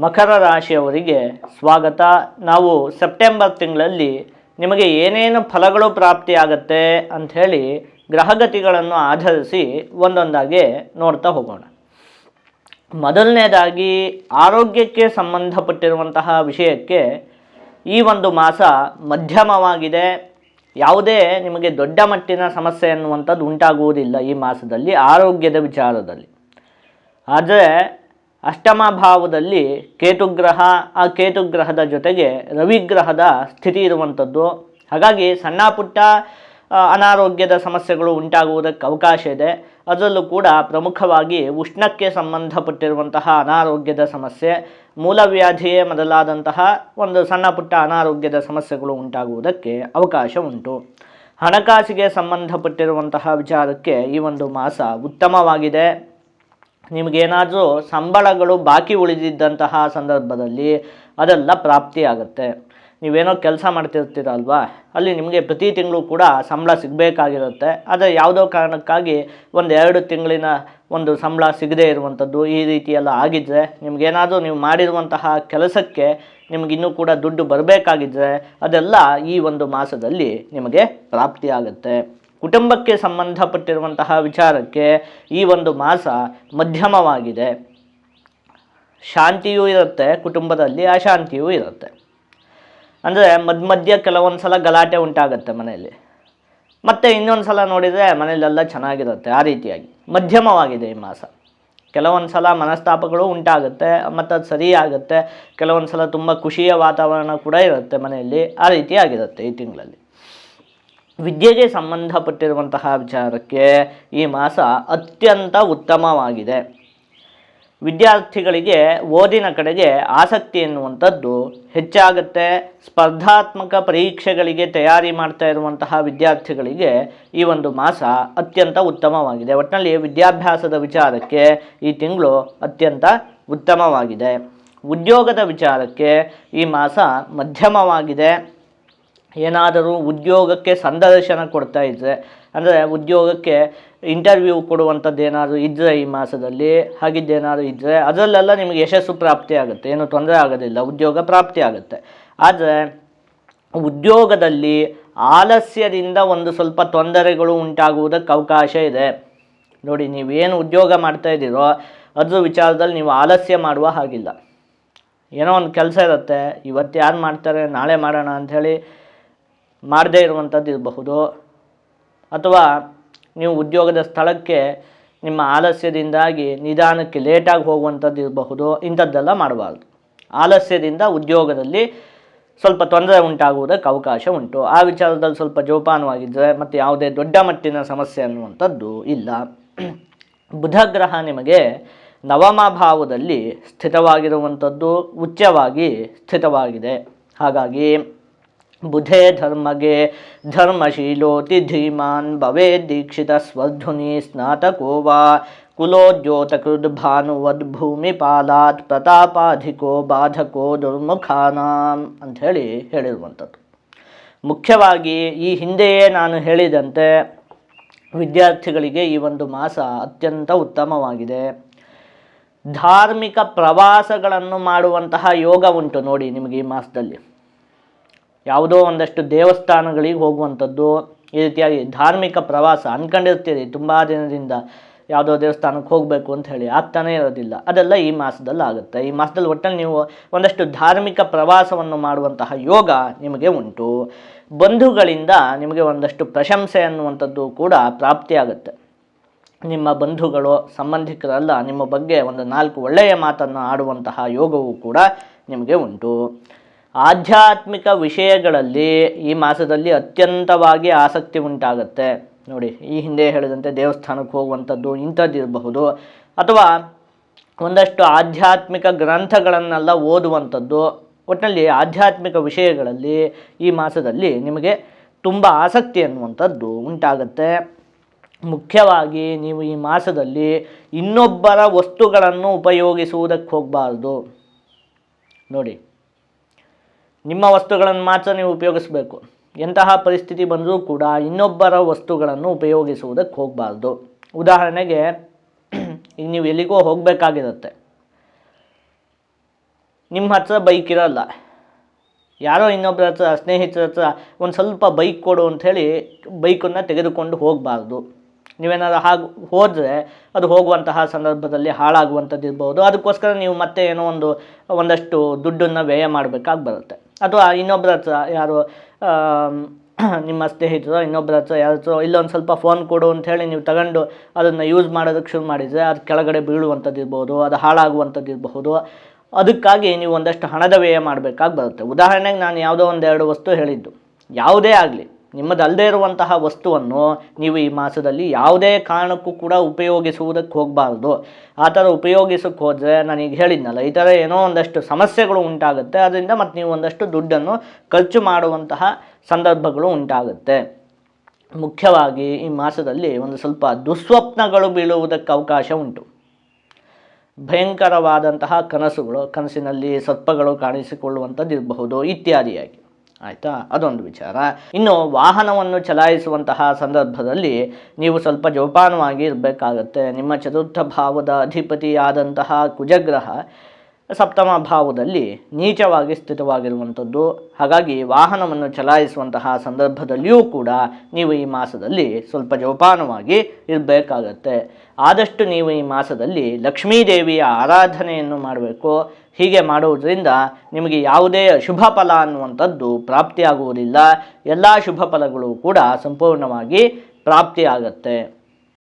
ಮಕರ ರಾಶಿಯವರಿಗೆ ಸ್ವಾಗತ. ನಾವು ಸೆಪ್ಟೆಂಬರ್ ತಿಂಗಳಲ್ಲಿ ನಿಮಗೆ ಏನೇನು ಫಲಗಳು ಪ್ರಾಪ್ತಿಯಾಗತ್ತೆ ಅಂಥೇಳಿ ಗ್ರಹಗತಿಗಳನ್ನು ಆಧರಿಸಿ ಒಂದೊಂದಾಗಿ ನೋಡ್ತಾ ಹೋಗೋಣ. ಮೊದಲನೇದಾಗಿ ಆರೋಗ್ಯಕ್ಕೆ ಸಂಬಂಧಪಟ್ಟಿರುವಂತಹ ವಿಷಯಕ್ಕೆ ಈ ಒಂದು ಮಾಸ ಮಧ್ಯಮವಾಗಿದೆ. ಯಾವುದೇ ನಿಮಗೆ ದೊಡ್ಡ ಮಟ್ಟಿನ ಸಮಸ್ಯೆ ಅನ್ನುವಂಥದ್ದು ಉಂಟಾಗುವುದಿಲ್ಲ ಈ ಮಾಸದಲ್ಲಿ ಆರೋಗ್ಯದ ವಿಚಾರದಲ್ಲಿ. ಆದರೆ ಅಷ್ಟಮ ಭಾವದಲ್ಲಿ ಕೇತುಗ್ರಹ, ಆ ಕೇತುಗ್ರಹದ ಜೊತೆಗೆ ರವಿಗ್ರಹದ ಸ್ಥಿತಿ ಇರುವಂಥದ್ದು. ಹಾಗಾಗಿ ಸಣ್ಣ ಪುಟ್ಟ ಅನಾರೋಗ್ಯದ ಸಮಸ್ಯೆಗಳು ಉಂಟಾಗುವುದಕ್ಕೆ ಅವಕಾಶ ಇದೆ. ಅದರಲ್ಲೂ ಕೂಡ ಪ್ರಮುಖವಾಗಿ ಉಷ್ಣಕ್ಕೆ ಸಂಬಂಧಪಟ್ಟಿರುವಂತಹ ಅನಾರೋಗ್ಯದ ಸಮಸ್ಯೆ, ಮೂಲವ್ಯಾಧಿಯೇ ಮೊದಲಾದಂತಹ ಒಂದು ಸಣ್ಣ ಪುಟ್ಟ ಅನಾರೋಗ್ಯದ ಸಮಸ್ಯೆಗಳು ಉಂಟಾಗುವುದಕ್ಕೆ ಅವಕಾಶ ಉಂಟು. ಹಣಕಾಸಿಗೆ ಸಂಬಂಧಪಟ್ಟಿರುವಂತಹ ವಿಚಾರಕ್ಕೆ ಈ ಒಂದು ಮಾಸ ಉತ್ತಮವಾಗಿದೆ. ನಿಮಗೇನಾದರೂ ಸಂಬಳಗಳು ಬಾಕಿ ಉಳಿದಿದ್ದಂತಹ ಸಂದರ್ಭದಲ್ಲಿ ಅದೆಲ್ಲ ಪ್ರಾಪ್ತಿಯಾಗುತ್ತೆ. ನೀವೇನೋ ಕೆಲಸ ಮಾಡ್ತಿರ್ತೀರಲ್ವಾ, ಅಲ್ಲಿ ನಿಮಗೆ ಪ್ರತಿ ತಿಂಗಳು ಕೂಡ ಸಂಬಳ ಸಿಗಬೇಕಾಗಿರುತ್ತೆ. ಆದರೆ ಯಾವುದೋ ಕಾರಣಕ್ಕಾಗಿ 1-2 ತಿಂಗಳಿನ ಒಂದು ಸಂಬಳ ಸಿಗದೇ ಇರುವಂಥದ್ದು ಈ ರೀತಿಯೆಲ್ಲ ಆಗಿದ್ದರೆ, ನಿಮಗೇನಾದರೂ ನೀವು ಮಾಡಿರುವಂತಹ ಕೆಲಸಕ್ಕೆ ನಿಮಗಿನ್ನೂ ಕೂಡ ದುಡ್ಡು ಬರಬೇಕಾಗಿದ್ದರೆ ಅದೆಲ್ಲ ಈ ಒಂದು ಮಾಸದಲ್ಲಿ ನಿಮಗೆ ಪ್ರಾಪ್ತಿಯಾಗುತ್ತೆ. ಕುಟುಂಬಕ್ಕೆ ಸಂಬಂಧಪಟ್ಟಿರುವಂತಹ ವಿಚಾರಕ್ಕೆ ಈ ಒಂದು ಮಾಸ ಮಧ್ಯಮವಾಗಿದೆ. ಶಾಂತಿಯೂ ಇರುತ್ತೆ, ಕುಟುಂಬದಲ್ಲಿ ಅಶಾಂತಿಯೂ ಇರುತ್ತೆ. ಅಂದರೆ ಮಧ್ಯ ಕೆಲವೊಂದು ಸಲ ಗಲಾಟೆ ಉಂಟಾಗುತ್ತೆ ಮನೆಯಲ್ಲಿ, ಮತ್ತು ಇನ್ನೊಂದು ಸಲ ನೋಡಿದರೆ ಮನೆಯಲ್ಲೆಲ್ಲ ಚೆನ್ನಾಗಿರುತ್ತೆ. ಆ ರೀತಿಯಾಗಿ ಮಧ್ಯಮವಾಗಿದೆ ಈ ಮಾಸ. ಕೆಲವೊಂದು ಸಲ ಮನಸ್ತಾಪಗಳು ಉಂಟಾಗುತ್ತೆ, ಮತ್ತು ಅದು ಸರಿ ಆಗುತ್ತೆ. ಕೆಲವೊಂದು ಸಲ ತುಂಬ ಖುಷಿಯ ವಾತಾವರಣ ಕೂಡ ಇರುತ್ತೆ ಮನೆಯಲ್ಲಿ. ಆ ರೀತಿಯಾಗಿರುತ್ತೆ ಈ ತಿಂಗಳಲ್ಲಿ. ವಿದ್ಯೆಗೆ ಸಂಬಂಧಪಟ್ಟಿರುವಂತಹ ವಿಚಾರಕ್ಕೆ ಈ ಮಾಸ ಅತ್ಯಂತ ಉತ್ತಮವಾಗಿದೆ. ವಿದ್ಯಾರ್ಥಿಗಳಿಗೆ ಓದಿನ ಕಡೆಗೆ ಆಸಕ್ತಿ ಎನ್ನುವಂಥದ್ದು ಹೆಚ್ಚಾಗುತ್ತೆ. ಸ್ಪರ್ಧಾತ್ಮಕ ಪರೀಕ್ಷೆಗಳಿಗೆ ತಯಾರಿ ಮಾಡ್ತಾ ಇರುವಂತಹ ವಿದ್ಯಾರ್ಥಿಗಳಿಗೆ ಈ ಒಂದು ಮಾಸ ಅತ್ಯಂತ ಉತ್ತಮವಾಗಿದೆ. ಒಟ್ಟಿನಲ್ಲಿ ವಿದ್ಯಾಭ್ಯಾಸದ ವಿಚಾರಕ್ಕೆ ಈ ತಿಂಗಳು ಅತ್ಯಂತ ಉತ್ತಮವಾಗಿದೆ. ಉದ್ಯೋಗದ ವಿಚಾರಕ್ಕೆ ಈ ಮಾಸ ಮಧ್ಯಮವಾಗಿದೆ. ಏನಾದರೂ ಉದ್ಯೋಗಕ್ಕೆ ಸಂದರ್ಶನ ಕೊಡ್ತಾ ಇದ್ದರೆ, ಅಂದರೆ ಉದ್ಯೋಗಕ್ಕೆ ಇಂಟರ್ವ್ಯೂ ಕೊಡುವಂಥದ್ದು ಏನಾದರೂ ಇದ್ದರೆ ಈ ಮಾಸದಲ್ಲಿ, ಹಾಗಿದ್ದೇನಾದರೂ ಇದ್ದರೆ ಅದರಲ್ಲೆಲ್ಲ ನಿಮಗೆ ಯಶಸ್ಸು ಪ್ರಾಪ್ತಿ ಆಗುತ್ತೆ, ಏನೂ ತೊಂದರೆ ಆಗೋದಿಲ್ಲ, ಉದ್ಯೋಗ ಪ್ರಾಪ್ತಿ ಆಗುತ್ತೆ. ಆದರೆ ಉದ್ಯೋಗದಲ್ಲಿ ಆಲಸ್ಯದಿಂದ ಒಂದು ಸ್ವಲ್ಪ ತೊಂದರೆಗಳು ಉಂಟಾಗುವುದಕ್ಕೆ ಅವಕಾಶ ಇದೆ. ನೋಡಿ, ನೀವೇನು ಉದ್ಯೋಗ ಮಾಡ್ತಾ ಇದ್ದೀರೋ ಅದ್ರ ವಿಚಾರದಲ್ಲಿ ನೀವು ಆಲಸ್ಯ ಮಾಡುವ ಹಾಗಿಲ್ಲ. ಏನೋ ಒಂದು ಕೆಲಸ ಇರುತ್ತೆ, ಇವತ್ತು ಯಾರು ಮಾಡ್ತಾರೆ ನಾಳೆ ಮಾಡೋಣ ಅಂಥೇಳಿ ಮಾಡದೇ ಇರುವಂಥದ್ದು ಇರಬಹುದು. ಅಥವಾ ನೀವು ಉದ್ಯೋಗದ ಸ್ಥಳಕ್ಕೆ ನಿಮ್ಮ ಆಲಸ್ಯದಿಂದಾಗಿ ನಿಧಾನಕ್ಕೆ ಲೇಟಾಗಿ ಹೋಗುವಂಥದ್ದು ಇರಬಹುದು. ಇಂಥದ್ದೆಲ್ಲ ಮಾಡಬಾರ್ದು. ಆಲಸ್ಯದಿಂದ ಉದ್ಯೋಗದಲ್ಲಿ ಸ್ವಲ್ಪ ತೊಂದರೆ ಉಂಟಾಗುವುದಕ್ಕೆ ಅವಕಾಶ ಉಂಟು. ಆ ವಿಚಾರದಲ್ಲಿ ಸ್ವಲ್ಪ ಜೋಪಾನವಾಗಿದ್ದರೆ ಮತ್ತು ಯಾವುದೇ ದೊಡ್ಡ ಮಟ್ಟಿನ ಸಮಸ್ಯೆ ಅನ್ನುವಂಥದ್ದು ಇಲ್ಲ. ಬುಧ ಗ್ರಹ ನಿಮಗೆ ನವಮ ಭಾವದಲ್ಲಿ ಸ್ಥಿತವಾಗಿರುವಂಥದ್ದು ಉಚ್ಚವಾಗಿ ಸ್ಥಿತವಾಗಿದೆ. ಹಾಗಾಗಿ ಬುಧೇ ಧರ್ಮಗೆ ಧರ್ಮಶೀಲೋತಿ ಧೀಮಾನ್ ಭವೇ ದೀಕ್ಷಿತ ಸ್ವರ್ಧುನಿ ಸ್ನಾತಕೋ ವಾ ಕುಲೋದ್ಯೋತಕೃದ್ ಭಾನುವದ್ ಭೂಮಿಪಾಲಾತ್ ಪ್ರತಾಪಾಧಿಕೋ ಬಾಧಕೋ ದುರ್ಮುಖಾನಾಂ ಅಂಥೇಳಿ ಹೇಳಿರುವಂಥದ್ದು. ಮುಖ್ಯವಾಗಿ ಈ ಹಿಂದೆಯೇ ನಾನು ಹೇಳಿದಂತೆ ವಿದ್ಯಾರ್ಥಿಗಳಿಗೆ ಈ ಒಂದು ಮಾಸ ಅತ್ಯಂತ ಉತ್ತಮವಾಗಿದೆ. ಧಾರ್ಮಿಕ ಪ್ರವಾಸಗಳನ್ನು ಮಾಡುವಂತಹ ಯೋಗ ಉಂಟು ನೋಡಿ ನಿಮಗೆ ಈ ಮಾಸದಲ್ಲಿ. ಯಾವುದೋ ಒಂದಷ್ಟು ದೇವಸ್ಥಾನಗಳಿಗೆ ಹೋಗುವಂಥದ್ದು, ಈ ರೀತಿಯಾಗಿ ಧಾರ್ಮಿಕ ಪ್ರವಾಸ ಅಂದ್ಕೊಂಡಿರ್ತೀರಿ ತುಂಬ ದಿನದಿಂದ ಯಾವುದೋ ದೇವಸ್ಥಾನಕ್ಕೆ ಹೋಗಬೇಕು ಅಂತ ಹೇಳಿ, ಆಗ್ತಾನೇ ಇರೋದಿಲ್ಲ. ಅದೆಲ್ಲ ಈ ಮಾಸದಲ್ಲಿ ಆಗುತ್ತೆ. ಈ ಮಾಸದಲ್ಲಿ ಒಟ್ಟಲ್ಲಿ ನೀವು ಒಂದಷ್ಟು ಧಾರ್ಮಿಕ ಪ್ರವಾಸವನ್ನು ಮಾಡುವಂತಹ ಯೋಗ ನಿಮಗೆ ಉಂಟು. ಬಂಧುಗಳಿಂದ ನಿಮಗೆ ಒಂದಷ್ಟು ಪ್ರಶಂಸೆ ಅನ್ನುವಂಥದ್ದು ಕೂಡ ಪ್ರಾಪ್ತಿಯಾಗುತ್ತೆ. ನಿಮ್ಮ ಬಂಧುಗಳು ಸಂಬಂಧಿಕರೆಲ್ಲ ನಿಮ್ಮ ಬಗ್ಗೆ ಒಂದು 4 ಒಳ್ಳೆಯ ಮಾತನ್ನು ಆಡುವಂತಹ ಯೋಗವೂ ಕೂಡ ನಿಮಗೆ ಉಂಟು. ಆಧ್ಯಾತ್ಮಿಕ ವಿಷಯಗಳಲ್ಲಿ ಈ ಮಾಸದಲ್ಲಿ ಅತ್ಯಂತವಾಗಿ ಆಸಕ್ತಿ ಉಂಟಾಗುತ್ತೆ. ನೋಡಿ, ಈ ಹಿಂದೆ ಹೇಳಿದಂತೆ ದೇವಸ್ಥಾನಕ್ಕೆ ಹೋಗುವಂಥದ್ದು ಇಂಥದ್ದಿರಬಹುದು, ಅಥವಾ ಒಂದಷ್ಟು ಆಧ್ಯಾತ್ಮಿಕ ಗ್ರಂಥಗಳನ್ನೆಲ್ಲ ಓದುವಂಥದ್ದು. ಒಟ್ಟಿನಲ್ಲಿ ಆಧ್ಯಾತ್ಮಿಕ ವಿಷಯಗಳಲ್ಲಿ ಈ ಮಾಸದಲ್ಲಿ ನಿಮಗೆ ತುಂಬ ಆಸಕ್ತಿ ಅನ್ನುವಂಥದ್ದು ಉಂಟಾಗುತ್ತೆ. ಮುಖ್ಯವಾಗಿ ನೀವು ಈ ಮಾಸದಲ್ಲಿ ಇನ್ನೊಬ್ಬರ ವಸ್ತುಗಳನ್ನು ಉಪಯೋಗಿಸುವುದಕ್ಕೆ ಹೋಗಬಾರ್ದು. ನೋಡಿ, ನಿಮ್ಮ ವಸ್ತುಗಳನ್ನು ಮಾತ್ರ ನೀವು ಉಪಯೋಗಿಸಬೇಕು. ಎಂತಹ ಪರಿಸ್ಥಿತಿ ಬಂದರೂ ಕೂಡ ಇನ್ನೊಬ್ಬರ ವಸ್ತುಗಳನ್ನು ಉಪಯೋಗಿಸುವುದಕ್ಕೆ ಹೋಗಬಾರ್ದು. ಉದಾಹರಣೆಗೆ ಈಗ ನೀವು ಎಲ್ಲಿಗೋ ಹೋಗಬೇಕಾಗಿರುತ್ತೆ, ನಿಮ್ಮ ಹತ್ರ ಬೈಕ್ ಇರೋಲ್ಲ, ಯಾರೋ ಇನ್ನೊಬ್ಬರ ಹತ್ರ ಸ್ನೇಹಿತರ ಹತ್ರ ಒಂದು ಸ್ವಲ್ಪ ಬೈಕ್ ಕೊಡು ಅಂಥೇಳಿ ಬೈಕನ್ನು ತೆಗೆದುಕೊಂಡು ಹೋಗಬಾರ್ದು. ನೀವೇನಾದ್ರು ಹಾಗೆ ಹೋದರೆ ಅದು ಹೋಗುವಂತಹ ಸಂದರ್ಭದಲ್ಲಿ ಹಾಳಾಗುವಂಥದ್ದು ಇರ್ಬೋದು. ಅದಕ್ಕೋಸ್ಕರ ನೀವು ಮತ್ತೆ ಏನೋ ಒಂದಷ್ಟು ದುಡ್ಡನ್ನು ವ್ಯಯ ಮಾಡಬೇಕಾಗಿ ಬರುತ್ತೆ. ಅಥವಾ ಇನ್ನೊಬ್ಬರ ಹತ್ರ ಯಾರೋ ನಿಮ್ಮ ಸ್ನೇಹಿತರು ಇನ್ನೊಬ್ಬರ ಹತ್ರ ಯಾರ ಹತ್ರ ಇಲ್ಲೊಂದು ಸ್ವಲ್ಪ ಫೋನ್ ಕೊಡು ಅಂಥೇಳಿ ನೀವು ತಗೊಂಡು ಅದನ್ನು ಯೂಸ್ ಮಾಡೋದಕ್ಕೆ ಶುರು ಮಾಡಿದರೆ ಅದು ಕೆಳಗಡೆ ಬೀಳುವಂಥದ್ದು ಇರ್ಬೋದು, ಅದು ಹಾಳಾಗುವಂಥದ್ದು ಇರಬಹುದು. ಅದಕ್ಕಾಗಿ ನೀವು ಒಂದಷ್ಟು ಹಣದ ವ್ಯಯ ಮಾಡಬೇಕಾಗಿ ಬರುತ್ತೆ. ಉದಾಹರಣೆಗೆ ನಾನು ಯಾವುದೋ ಒಂದೆರಡು ವಸ್ತು ಹೇಳಿದ್ದು, ಯಾವುದೇ ಆಗಲಿ ನಿಮ್ಮದಲ್ಲದೇ ಇರುವಂತಹ ವಸ್ತುವನ್ನು ನೀವು ಈ ಮಾಸದಲ್ಲಿ ಯಾವುದೇ ಕಾರಣಕ್ಕೂ ಕೂಡ ಉಪಯೋಗಿಸುವುದಕ್ಕೆ ಹೋಗಬಾರ್ದು. ಆ ಥರ ಉಪಯೋಗಿಸೋಕ್ಕೆ ಹೋದರೆ ನಾನೀಗ ಹೇಳಿದ್ನಲ್ಲ, ಈ ಥರ ಏನೋ ಒಂದಷ್ಟು ಸಮಸ್ಯೆಗಳು ಉಂಟಾಗುತ್ತೆ. ಅದರಿಂದ ಮತ್ತು ನೀವು ಒಂದಷ್ಟು ದುಡ್ಡನ್ನು ಖರ್ಚು ಮಾಡುವಂತಹ ಸಂದರ್ಭಗಳು ಉಂಟಾಗುತ್ತೆ. ಮುಖ್ಯವಾಗಿ ಈ ಮಾಸದಲ್ಲಿ ಒಂದು ಸ್ವಲ್ಪ ದುಸ್ವಪ್ನಗಳು ಬೀಳುವುದಕ್ಕೆ ಅವಕಾಶ ಉಂಟು. ಭಯಂಕರವಾದಂತಹ ಕನಸಿನಲ್ಲಿ ಸರ್ಪಗಳು ಕಾಣಿಸಿಕೊಳ್ಳುವಂಥದ್ದು ಇರಬಹುದು ಇತ್ಯಾದಿಯಾಗಿ. ಆಯಿತಾ, ಅದೊಂದು ವಿಚಾರ. ಇನ್ನು ವಾಹನವನ್ನು ಚಲಾಯಿಸುವಂತಹ ಸಂದರ್ಭದಲ್ಲಿ ನೀವು ಸ್ವಲ್ಪ ಜೋಪಾನವಾಗಿ ಇರಬೇಕಾಗತ್ತೆ. ನಿಮ್ಮ ಚತುರ್ಥ ಭಾವದ ಅಧಿಪತಿಯಾದಂತಹ ಕುಜಗ್ರಹ ಸಪ್ತಮ ಭಾವದಲ್ಲಿ ನೀಚವಾಗಿ ಸ್ಥಿತವಾಗಿರುವಂಥದ್ದು. ಹಾಗಾಗಿ ವಾಹನವನ್ನು ಚಲಾಯಿಸುವಂತಹ ಸಂದರ್ಭದಲ್ಲಿಯೂ ಕೂಡ ನೀವು ಈ ಮಾಸದಲ್ಲಿ ಸ್ವಲ್ಪ ಜೋಪಾನವಾಗಿ ಇರಬೇಕಾಗತ್ತೆ. ಆದಷ್ಟು ನೀವು ಈ ಮಾಸದಲ್ಲಿ ಲಕ್ಷ್ಮೀದೇವಿಯ ಆರಾಧನೆಯನ್ನು ಮಾಡಬೇಕು. ಹೀಗೆ ಮಾಡುವುದರಿಂದ ನಿಮಗೆ ಯಾವುದೇ ಶುಭ ಫಲ ಅನ್ನುವಂಥದ್ದು ಪ್ರಾಪ್ತಿಯಾಗುವುದಿಲ್ಲ. ಎಲ್ಲ ಶುಭ ಫಲಗಳು ಕೂಡ ಸಂಪೂರ್ಣವಾಗಿ ಪ್ರಾಪ್ತಿಯಾಗತ್ತೆ.